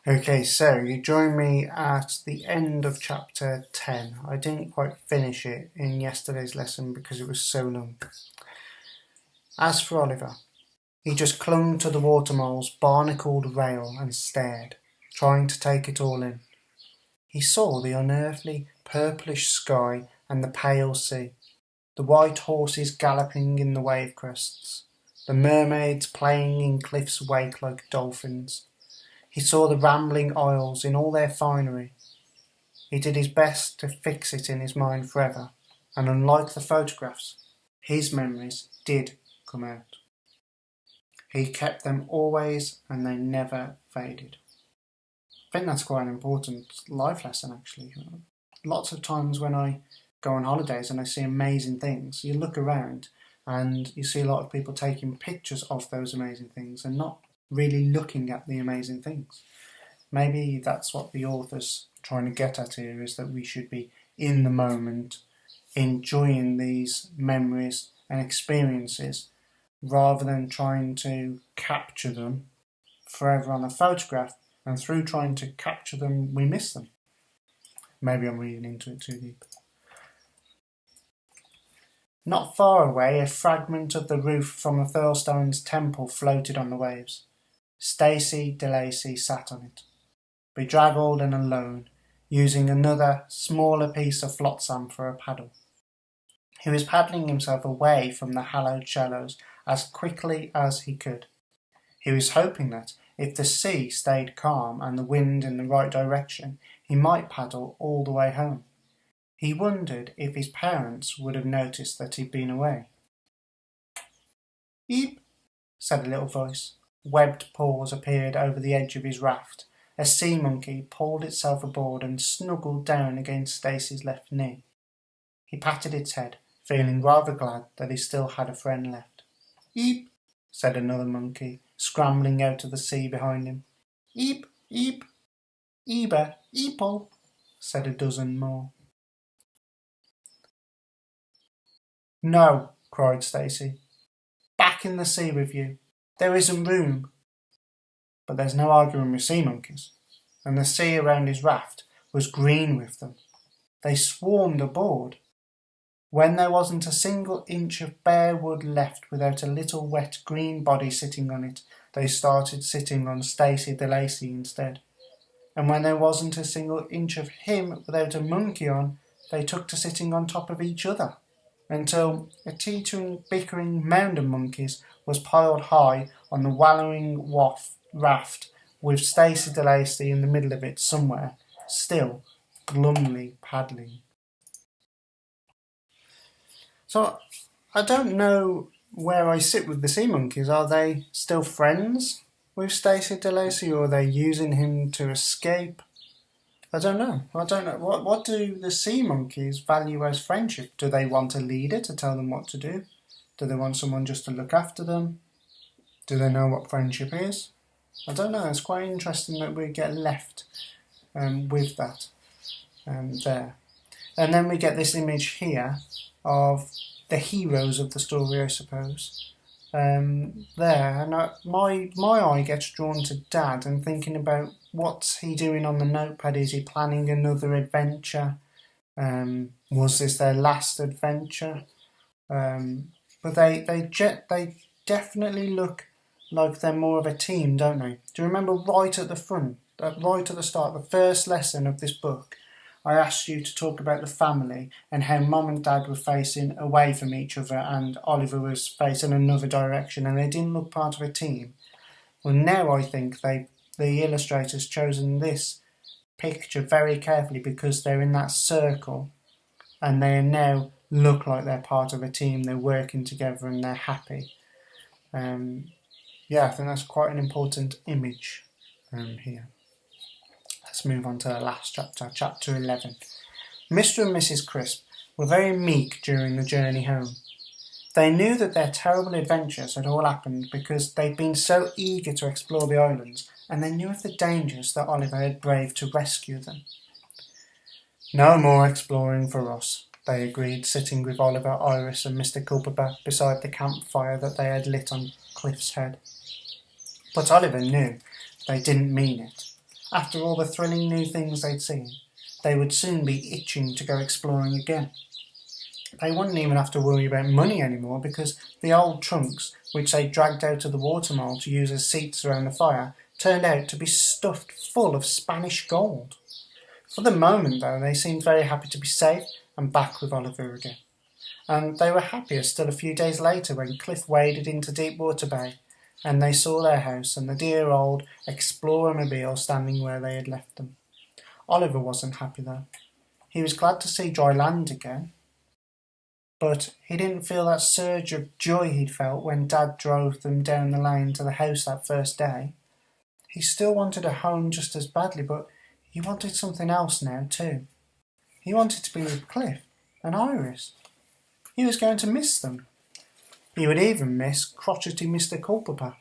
Okay, so you join me at the end of chapter 10. I didn't quite finish it in yesterday's lesson because it was so long. As for Oliver, he just clung to the watermole's barnacled rail and stared, trying to take it all in. He saw the unearthly purplish sky and the pale sea, the white horses galloping in the wave crests, the mermaids playing in cliff's wake like dolphins. He saw the rambling isles in all their finery. He did his best to fix it in his mind forever, and unlike the photographs, his memories did come out. He kept them always and they never faded. I think that's quite an important life lesson actually. Lots of times when I go on holidays and I see amazing things, you look around and you see a lot of people taking pictures of those amazing things and not really looking at the amazing things. Maybe that's what the author's trying to get at here, is that we should be in the moment, enjoying these memories and experiences rather than trying to capture them forever on a photograph, and through trying to capture them we miss them. Maybe I'm reading into it too deep. Not far away, a fragment of the roof from the Thurlstones' temple floated on the waves. Stacey de Lacy sat on it, bedraggled and alone, using another, smaller piece of flotsam for a paddle. He was paddling himself away from the hallowed shallows as quickly as he could. He was hoping that, if the sea stayed calm and the wind in the right direction, he might paddle all the way home. He wondered if his parents would have noticed that he'd been away. "Eep," said a little voice. Webbed paws appeared over the edge of his raft. A sea monkey pulled itself aboard and snuggled down against Stacey's left knee. He patted its head, feeling rather glad that he still had a friend left. "Eep," said another monkey, scrambling out of the sea behind him. "Eep, eep." "Eba, eeple," said a dozen more. "No," cried Stacey. "Back in the sea with you. There isn't room." But there's no arguing with sea monkeys, and the sea around his raft was green with them. They swarmed aboard. When there wasn't a single inch of bare wood left without a little wet green body sitting on it, they started sitting on Stacey de Lacy instead. And when there wasn't a single inch of him without a monkey on, they took to sitting on top of each other, until a teetering, bickering mound of monkeys was piled high on the wallowing raft, with Stacey de Lacy in the middle of it somewhere, still glumly paddling. So I don't know where I sit with the sea monkeys. Are they still friends with Stacey de Lacy, or are they using him to escape? I don't know. What do the sea monkeys value as friendship? Do they want a leader to tell them what to do? Do they want someone just to look after them? Do they know what friendship is? I don't know. It's quite interesting that we get left with that there. And then we get this image here of the heroes of the story, I suppose. There, and my eye gets drawn to Dad and thinking about what's he doing on the notepad. Is he planning another adventure? Was this their last adventure? But they definitely look like they're more of a team, don't they? Do you remember right at the front, right at the start, the first lesson of this book, I asked you to talk about the family and how Mum and Dad were facing away from each other and Oliver was facing another direction and they didn't look part of a team. Well, now I think the illustrator's chosen this picture very carefully because they're in that circle and they now look like they're part of a team, they're working together and they're happy. I think that's quite an important image here. Let's move on to the last chapter, chapter 11. Mr. and Mrs. Crisp were very meek during the journey home. They knew that their terrible adventures had all happened because they'd been so eager to explore the islands, and they knew of the dangers that Oliver had braved to rescue them. "No more exploring for us," they agreed, sitting with Oliver, Iris and Mr. Culpeper beside the campfire that they had lit on Cliff's Head. But Oliver knew they didn't mean it. After all the thrilling new things they'd seen, they would soon be itching to go exploring again. They wouldn't even have to worry about money anymore because the old trunks, which they dragged out of the watermole to use as seats around the fire, turned out to be stuffed full of Spanish gold. For the moment, though, they seemed very happy to be safe and back with Oliver again. And they were happier still a few days later when Cliff waded into Deepwater Bay and they saw their house and the dear old Explorer-mobile standing where they had left them. Oliver wasn't happy though. He was glad to see dry land again, but he didn't feel that surge of joy he'd felt when Dad drove them down the lane to the house that first day. He still wanted a home just as badly, but he wanted something else now too. He wanted to be with Cliff and Iris. He was going to miss them. He would even miss crotchety Mr. Culpeper.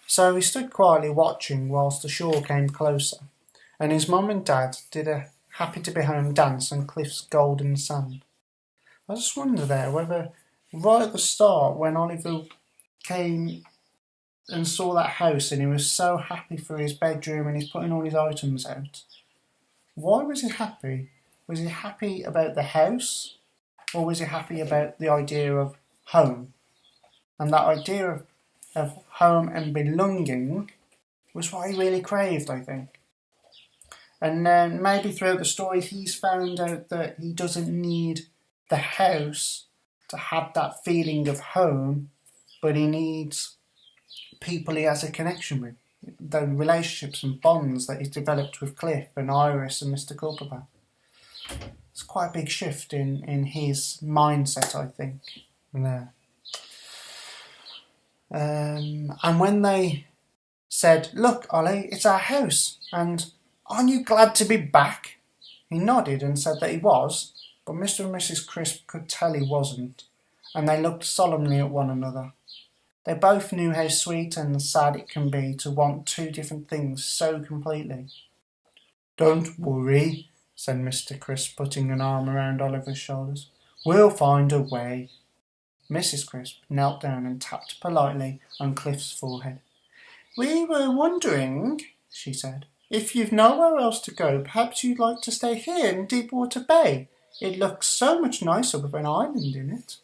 So he stood quietly watching whilst the shore came closer, and his mum and dad did a happy to be home dance on Cliff's golden sand. I just wonder there whether right at the start when Oliver came and saw that house and he was so happy for his bedroom and he's putting all his items out, why was he happy? Was he happy about the house? Or was he happy about the idea of home? And that idea of home and belonging was what he really craved, I think. And then maybe throughout the story he's found out that he doesn't need the house to have that feeling of home, but he needs people he has a connection with. The relationships and bonds that he's developed with Cliff and Iris and Mr. Culpeper. It's quite a big shift in his mindset, I think, there. And when they said, "Look, Ollie, it's our house, and aren't you glad to be back?" He nodded and said that he was, but Mr. and Mrs. Crisp could tell he wasn't, and they looked solemnly at one another. They both knew how sweet and sad it can be to want two different things so completely. "Don't worry," said Mr. Crisp, putting an arm around Oliver's shoulders. "We'll find a way." Mrs. Crisp knelt down and tapped politely on Cliff's forehead. "We were wondering," she said, "if you've nowhere else to go, perhaps you'd like to stay here in Deepwater Bay. It looks so much nicer with an island in it."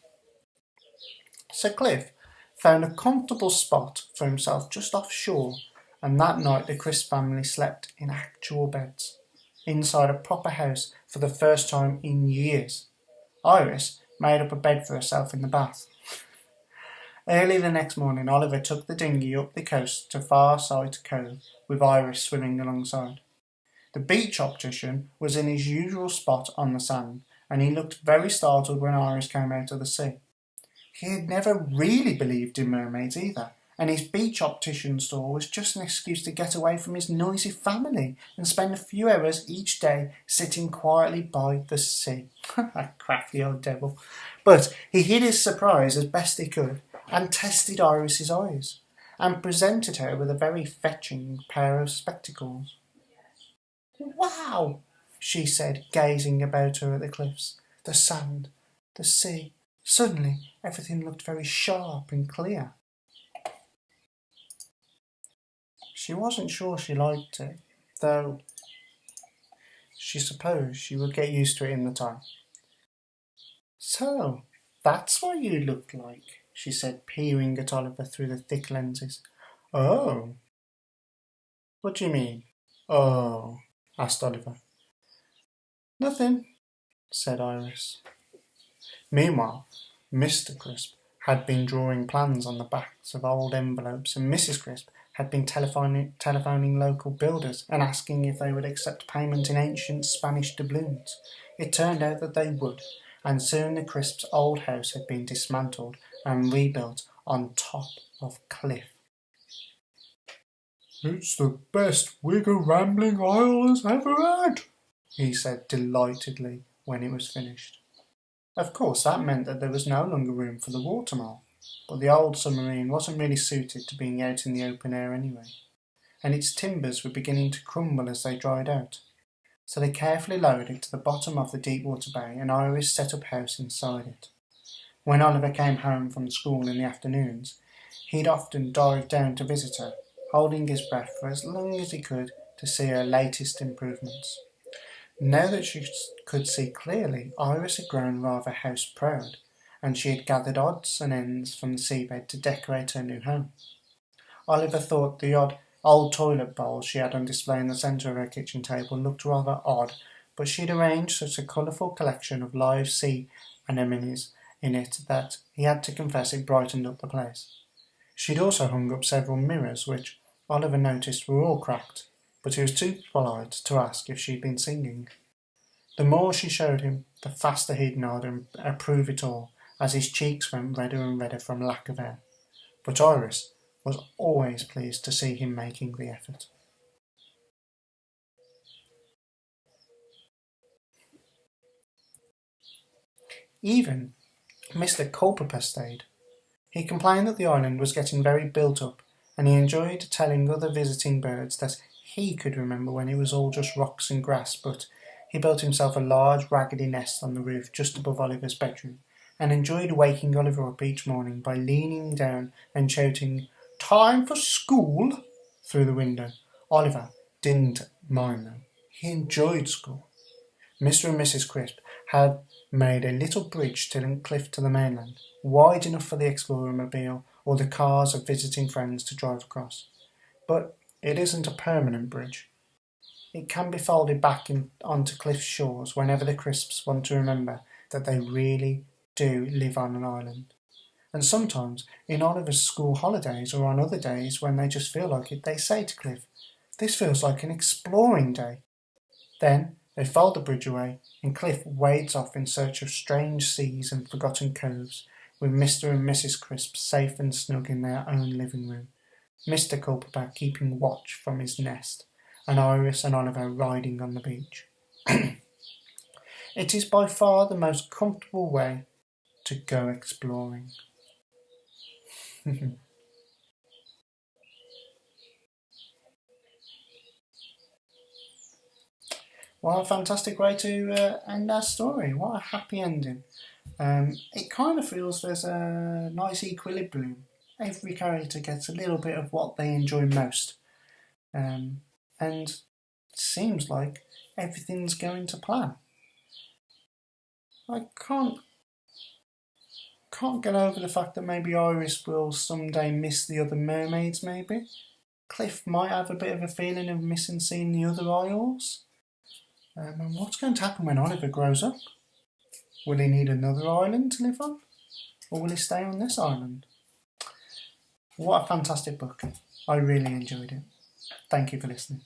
So Cliff found a comfortable spot for himself just offshore, and that night the Crisp family slept in actual beds, inside a proper house for the first time in years. Iris made up a bed for herself in the bath. Early the next morning, Oliver took the dinghy up the coast to Farsight Cove, with Iris swimming alongside. The beach optician was in his usual spot on the sand, and he looked very startled when Iris came out of the sea. He had never really believed in mermaids either, and his beach optician store was just an excuse to get away from his noisy family and spend a few hours each day sitting quietly by the sea. That crafty old devil. But he hid his surprise as best he could and tested Iris's eyes and presented her with a very fetching pair of spectacles. "Wow!" she said, gazing about her at the cliffs, the sand, the sea. Suddenly, everything looked very sharp and clear. She wasn't sure she liked it, though she supposed she would get used to it in the time. "So, that's what you look like," she said, peering at Oliver through the thick lenses. "Oh." "What do you mean, oh?" asked Oliver. "Nothing," said Iris. Meanwhile, Mr. Crisp had been drawing plans on the backs of old envelopes, and Mrs. Crisp had been telephoning local builders and asking if they would accept payment in ancient Spanish doubloons. It turned out that they would, and soon the Crisps' old house had been dismantled and rebuilt on top of Cliff. "It's the best wigger rambling Isle has ever had," he said delightedly when it was finished. Of course, that meant that there was no longer room for the watermole, but the old submarine wasn't really suited to being out in the open air anyway, and its timbers were beginning to crumble as they dried out. So they carefully lowered it to the bottom of the Deepwater Bay, and Iris set up house inside it. When Oliver came home from school in the afternoons, he'd often dive down to visit her, holding his breath for as long as he could to see her latest improvements. Now that she could see clearly, Iris had grown rather house-proud, and she had gathered odds and ends from the seabed to decorate her new home. Oliver thought the odd old toilet bowl she had on display in the centre of her kitchen table looked rather odd, but she had arranged such a colourful collection of live sea anemones in it that he had to confess it brightened up the place. She had also hung up several mirrors, which Oliver noticed were all cracked, but he was too polite to ask if she had been singing. The more she showed him, the faster he'd nod and approve it all, as his cheeks went redder and redder from lack of air. But Iris was always pleased to see him making the effort. Even Mr. Culpeper stayed. He complained that the island was getting very built up, and he enjoyed telling other visiting birds that he could remember when it was all just rocks and grass, but he built himself a large raggedy nest on the roof just above Oliver's bedroom, and enjoyed waking Oliver up each morning by leaning down and shouting, "Time for school!" through the window. Oliver didn't mind though. He enjoyed school. Mr. and Mrs. Crisp had made a little bridge to link Cliff to the mainland, wide enough for the Explorer-mobile or the cars of visiting friends to drive across. But it isn't a permanent bridge. It can be folded back onto Cliff's shores whenever the Crisps want to remember that they really do live on an island. And sometimes, in Oliver's school holidays or on other days when they just feel like it, they say to Cliff, "This feels like an exploring day." Then they fold the bridge away, and Cliff wades off in search of strange seas and forgotten coves, with Mr. and Mrs. Crisp safe and snug in their own living room, Mr. Culpeper keeping watch from his nest, and Iris and Oliver riding on the beach. It is by far the most comfortable way to go exploring. What a fantastic way to end our story. What a happy ending. It kind of feels there's a nice equilibrium. Every character gets a little bit of what they enjoy most. And it seems like everything's going to plan. I can't get over the fact that maybe Iris will someday miss the other mermaids, maybe. Cliff might have a bit of a feeling of missing seeing the other isles. And what's going to happen when Oliver grows up? Will he need another island to live on? Or will he stay on this island? What a fantastic book. I really enjoyed it. Thank you for listening.